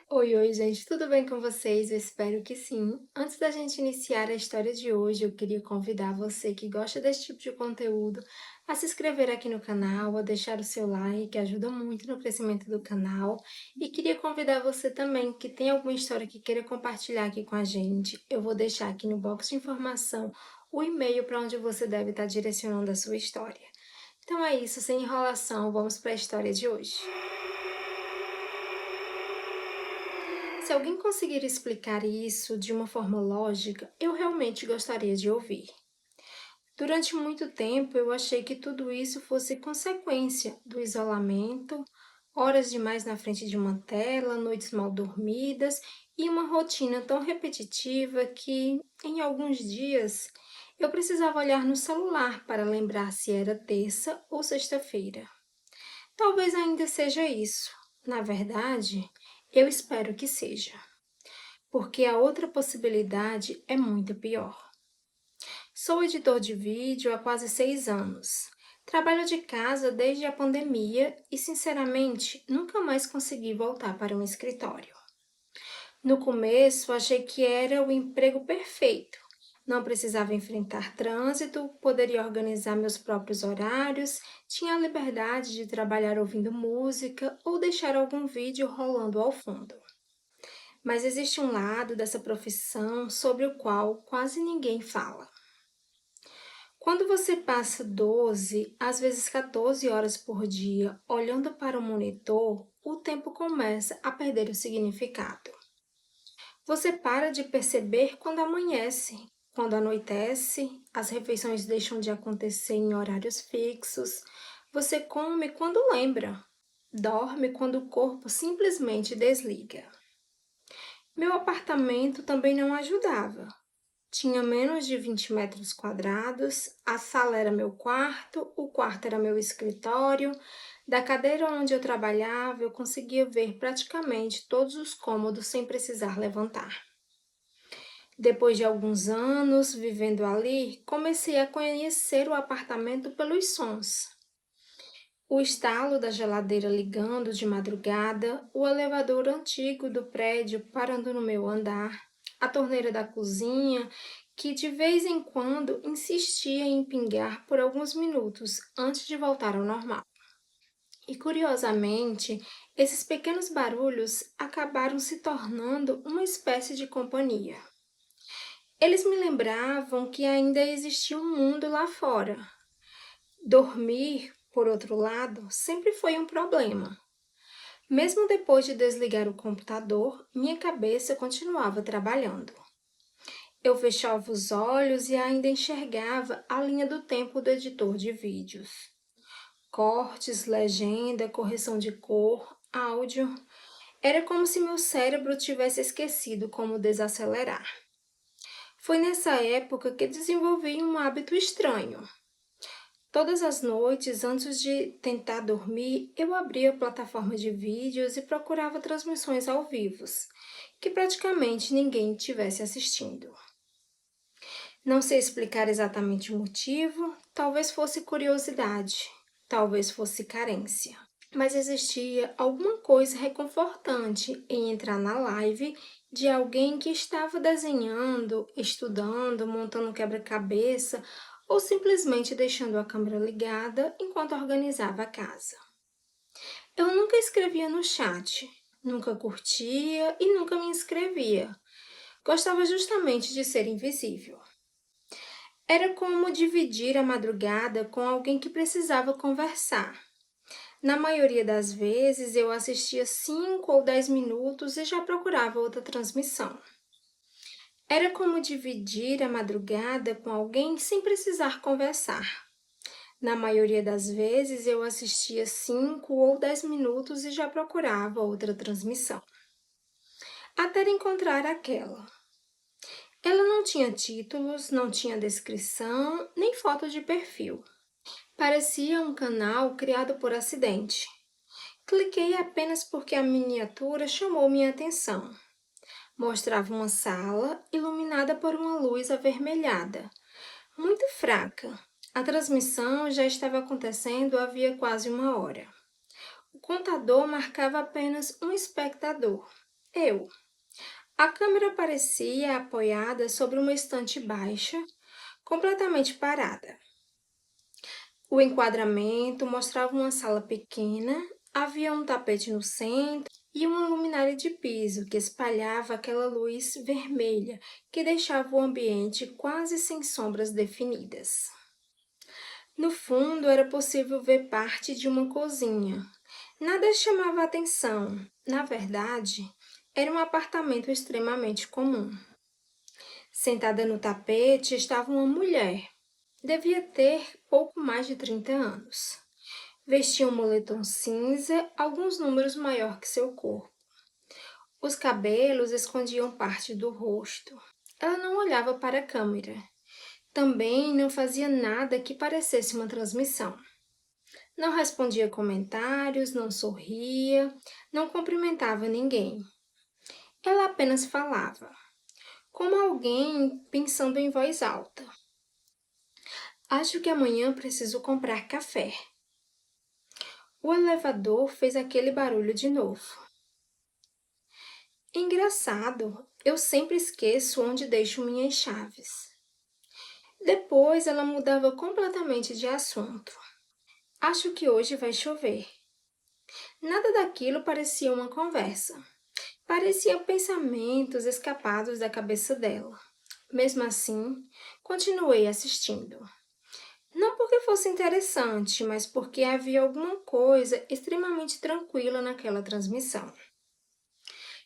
Oi, oi, gente, tudo bem com vocês? Eu espero que sim. Antes da gente iniciar a história de hoje, eu queria convidar você que gosta desse tipo de conteúdo a se inscrever aqui no canal, a deixar o seu like, que ajuda muito no crescimento do canal. E queria convidar você também que tem alguma história que queira compartilhar aqui com a gente. Eu vou deixar aqui no box de informação o e-mail para onde você deve estar direcionando a sua história. Então é isso, sem enrolação, vamos para a história de hoje. Se alguém conseguir explicar isso de uma forma lógica, eu realmente gostaria de ouvir. Durante muito tempo, eu achei que tudo isso fosse consequência do isolamento, horas demais na frente de uma tela, noites mal dormidas e uma rotina tão repetitiva que, em alguns dias, eu precisava olhar no celular para lembrar se era terça ou sexta-feira. Talvez ainda seja isso. Na verdade, eu espero que seja, porque a outra possibilidade é muito pior. Sou editor de vídeo há quase 6 anos. Trabalho de casa desde a pandemia e, sinceramente, nunca mais consegui voltar para um escritório. No começo, achei que era o emprego perfeito. Não precisava enfrentar trânsito, poderia organizar meus próprios horários, tinha a liberdade de trabalhar ouvindo música ou deixar algum vídeo rolando ao fundo. Mas existe um lado dessa profissão sobre o qual quase ninguém fala. Quando você passa 12, às vezes 14 horas por dia olhando para o monitor, o tempo começa a perder o significado. Você para de perceber quando amanhece, quando anoitece, as refeições deixam de acontecer em horários fixos, você come quando lembra, dorme quando o corpo simplesmente desliga. Meu apartamento também não ajudava. Tinha menos de 20 metros quadrados, a sala era meu quarto, o quarto era meu escritório. Da cadeira onde eu trabalhava, eu conseguia ver praticamente todos os cômodos sem precisar levantar. Depois de alguns anos vivendo ali, comecei a conhecer o apartamento pelos sons. O estalo da geladeira ligando de madrugada, o elevador antigo do prédio parando no meu andar, a torneira da cozinha, que de vez em quando insistia em pingar por alguns minutos antes de voltar ao normal. E curiosamente, esses pequenos barulhos acabaram se tornando uma espécie de companhia. Eles me lembravam que ainda existia um mundo lá fora. Dormir, por outro lado, sempre foi um problema. Mesmo depois de desligar o computador, minha cabeça continuava trabalhando. Eu fechava os olhos e ainda enxergava a linha do tempo do editor de vídeos. Cortes, legenda, correção de cor, áudio. Era como se meu cérebro tivesse esquecido como desacelerar. Foi nessa época que desenvolvi um hábito estranho. Todas as noites, antes de tentar dormir, eu abria a plataforma de vídeos e procurava transmissões ao vivo, que praticamente ninguém estivesse assistindo. Não sei explicar exatamente o motivo, talvez fosse curiosidade, talvez fosse carência. Mas existia alguma coisa reconfortante em entrar na live de alguém que estava desenhando, estudando, montando um quebra-cabeça ou simplesmente deixando a câmera ligada enquanto organizava a casa. Eu nunca escrevia no chat, nunca curtia e nunca me inscrevia. Gostava justamente de ser invisível. Era como dividir a madrugada com alguém que precisava conversar. Na maioria das vezes, eu assistia 5 ou 10 minutos e já procurava outra transmissão. Era como dividir a madrugada com alguém sem precisar conversar. Na maioria das vezes, eu assistia 5 ou 10 minutos e já procurava outra transmissão. Até encontrar aquela. Ela não tinha títulos, não tinha descrição, nem foto de perfil. Parecia um canal criado por acidente. Cliquei apenas porque a miniatura chamou minha atenção. Mostrava uma sala iluminada por uma luz avermelhada, muito fraca. A transmissão já estava acontecendo havia quase uma hora. O contador marcava apenas um espectador. Eu. A câmera parecia apoiada sobre uma estante baixa, completamente parada. O enquadramento mostrava uma sala pequena, havia um tapete no centro e uma luminária de piso que espalhava aquela luz vermelha que deixava o ambiente quase sem sombras definidas. No fundo, era possível ver parte de uma cozinha. Nada chamava atenção. Na verdade, era um apartamento extremamente comum. Sentada no tapete estava uma mulher. Devia ter pouco mais de 30 anos. Vestia um moletom cinza, alguns números maior que seu corpo. Os cabelos escondiam parte do rosto. Ela não olhava para a câmera. Também não fazia nada que parecesse uma transmissão. Não respondia comentários, não sorria, não cumprimentava ninguém. Ela apenas falava, como alguém pensando em voz alta. Acho que amanhã preciso comprar café. O elevador fez aquele barulho de novo. Engraçado, eu sempre esqueço onde deixo minhas chaves. Depois ela mudava completamente de assunto. Acho que hoje vai chover. Nada daquilo parecia uma conversa. Pareciam pensamentos escapados da cabeça dela. Mesmo assim, continuei assistindo. Não porque fosse interessante, mas porque havia alguma coisa extremamente tranquila naquela transmissão.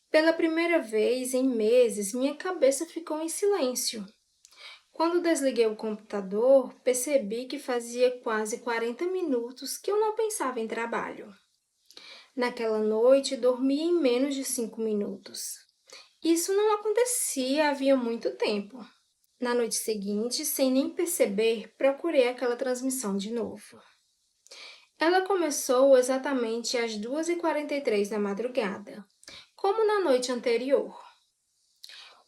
Pela primeira vez em meses, minha cabeça ficou em silêncio. Quando desliguei o computador, percebi que fazia quase 40 minutos que eu não pensava em trabalho. Naquela noite, dormi em menos de 5 minutos. Isso não acontecia havia muito tempo. Na noite seguinte, sem nem perceber, procurei aquela transmissão de novo. Ela começou exatamente às 2h43 da madrugada, como na noite anterior.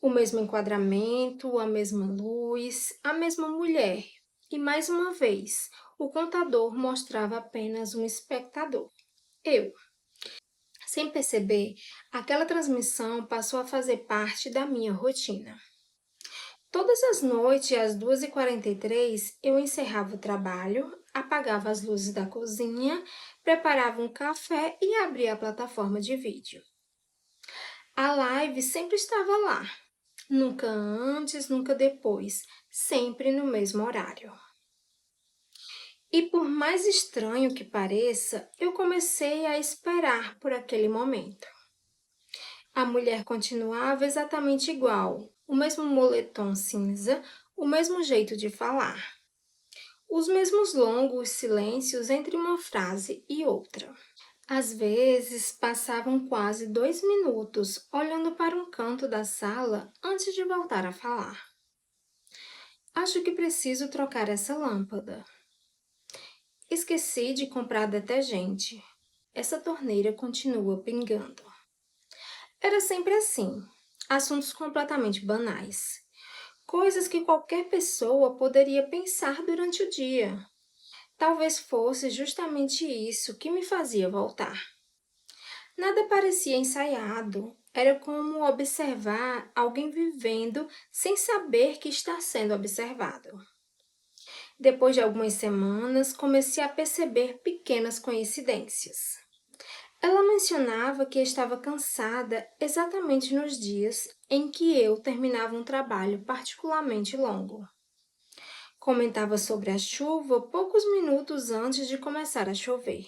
O mesmo enquadramento, a mesma luz, a mesma mulher. E mais uma vez, o contador mostrava apenas um espectador. Eu. Sem perceber, aquela transmissão passou a fazer parte da minha rotina. Todas as noites, às 2h43, eu encerrava o trabalho, apagava as luzes da cozinha, preparava um café e abria a plataforma de vídeo. A live sempre estava lá. Nunca antes, nunca depois, sempre no mesmo horário. E por mais estranho que pareça, eu comecei a esperar por aquele momento. A mulher continuava exatamente igual, o mesmo moletom cinza, o mesmo jeito de falar. Os mesmos longos silêncios entre uma frase e outra. Às vezes, passavam quase 2 minutos olhando para um canto da sala antes de voltar a falar. Acho que preciso trocar essa lâmpada. Esqueci de comprar detergente. Essa torneira continua pingando. Era sempre assim, assuntos completamente banais. Coisas que qualquer pessoa poderia pensar durante o dia. Talvez fosse justamente isso que me fazia voltar. Nada parecia ensaiado, era como observar alguém vivendo sem saber que está sendo observado. Depois de algumas semanas, comecei a perceber pequenas coincidências. Ela mencionava que estava cansada exatamente nos dias em que eu terminava um trabalho particularmente longo. Comentava sobre a chuva poucos minutos antes de começar a chover.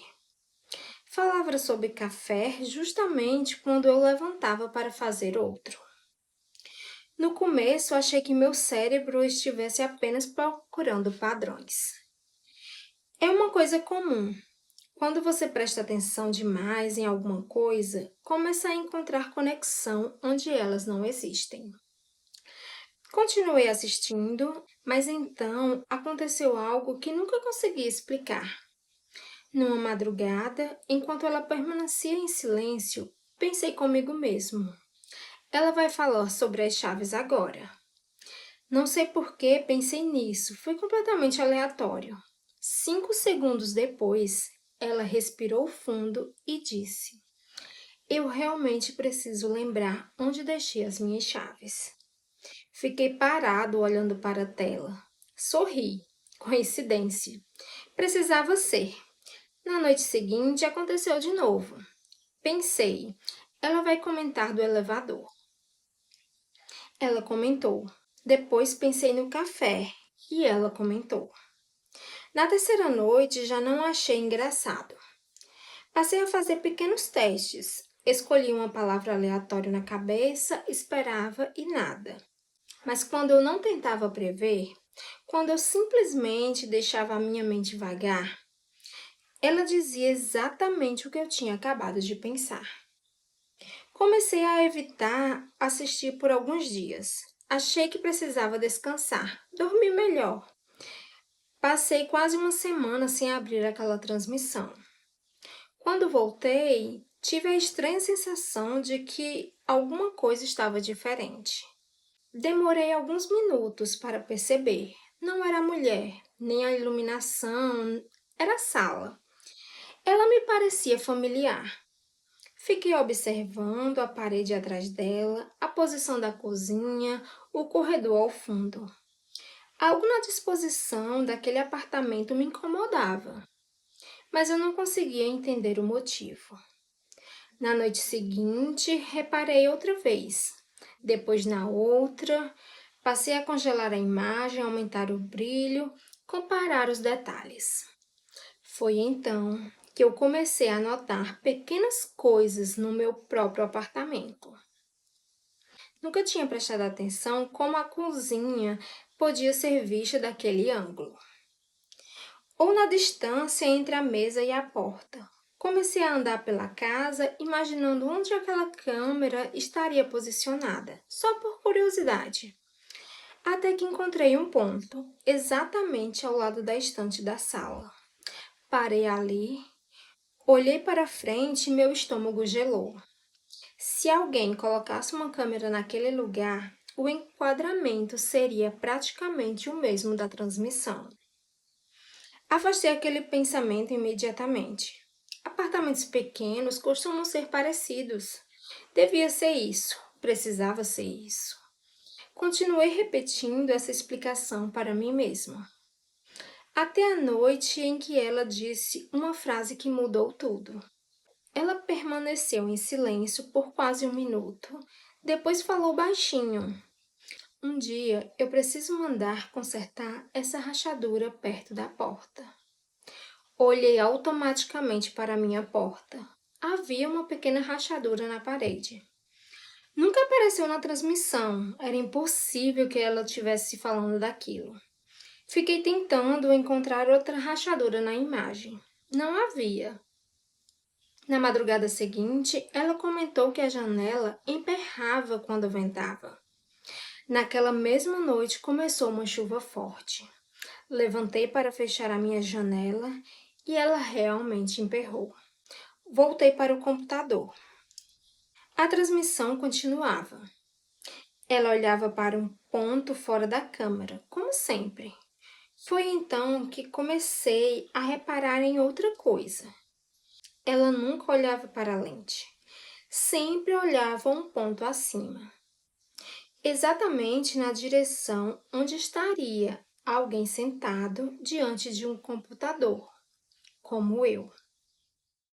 Falava sobre café justamente quando eu levantava para fazer outro. No começo, achei que meu cérebro estivesse apenas procurando padrões. É uma coisa comum. Quando você presta atenção demais em alguma coisa, começa a encontrar conexão onde elas não existem. Continuei assistindo, mas então aconteceu algo que nunca consegui explicar. Numa madrugada, enquanto ela permanecia em silêncio, pensei comigo mesmo. Ela vai falar sobre as chaves agora. Não sei por que pensei nisso, foi completamente aleatório. 5 segundos depois, ela respirou fundo e disse: Eu realmente preciso lembrar onde deixei as minhas chaves. Fiquei parado olhando para a tela. Sorri. Coincidência. Precisava ser. Na noite seguinte aconteceu de novo. Pensei, ela vai comentar do elevador. Ela comentou. Depois pensei no café e ela comentou. Na terceira noite já não achei engraçado. Passei a fazer pequenos testes. Escolhi uma palavra aleatória na cabeça, esperava e nada. Mas quando eu não tentava prever, quando eu simplesmente deixava a minha mente vagar, ela dizia exatamente o que eu tinha acabado de pensar. Comecei a evitar assistir por alguns dias. Achei que precisava descansar, dormir melhor. Passei quase uma semana sem abrir aquela transmissão. Quando voltei, tive a estranha sensação de que alguma coisa estava diferente. Demorei alguns minutos para perceber. Não era a mulher, nem a iluminação, era a sala. Ela me parecia familiar. Fiquei observando a parede atrás dela, a posição da cozinha, o corredor ao fundo. Algo na disposição daquele apartamento me incomodava, mas eu não conseguia entender o motivo. Na noite seguinte, reparei outra vez. Depois na outra, passei a congelar a imagem, aumentar o brilho, comparar os detalhes. Foi então que eu comecei a notar pequenas coisas no meu próprio apartamento. Nunca tinha prestado atenção como a cozinha podia ser vista daquele ângulo, ou na distância entre a mesa e a porta. Comecei a andar pela casa, imaginando onde aquela câmera estaria posicionada, só por curiosidade. Até que encontrei um ponto, exatamente ao lado da estante da sala. Parei ali, olhei para frente e meu estômago gelou. Se alguém colocasse uma câmera naquele lugar, o enquadramento seria praticamente o mesmo da transmissão. Afastei aquele pensamento imediatamente. Apartamentos pequenos costumam ser parecidos. Devia ser isso, precisava ser isso. Continuei repetindo essa explicação para mim mesma. Até a noite em que ela disse uma frase que mudou tudo. Ela permaneceu em silêncio por quase um minuto. Depois falou baixinho. Um dia eu preciso mandar consertar essa rachadura perto da porta. Olhei automaticamente para a minha porta. Havia uma pequena rachadura na parede. Nunca apareceu na transmissão. Era impossível que ela estivesse falando daquilo. Fiquei tentando encontrar outra rachadura na imagem. Não havia. Na madrugada seguinte, ela comentou que a janela emperrava quando ventava. Naquela mesma noite começou uma chuva forte. Levantei para fechar a minha janela e ela realmente emperrou. Voltei para o computador. A transmissão continuava. Ela olhava para um ponto fora da câmera, como sempre. Foi então que comecei a reparar em outra coisa. Ela nunca olhava para a lente. Sempre olhava um ponto acima. Exatamente na direção onde estaria alguém sentado diante de um computador, como eu.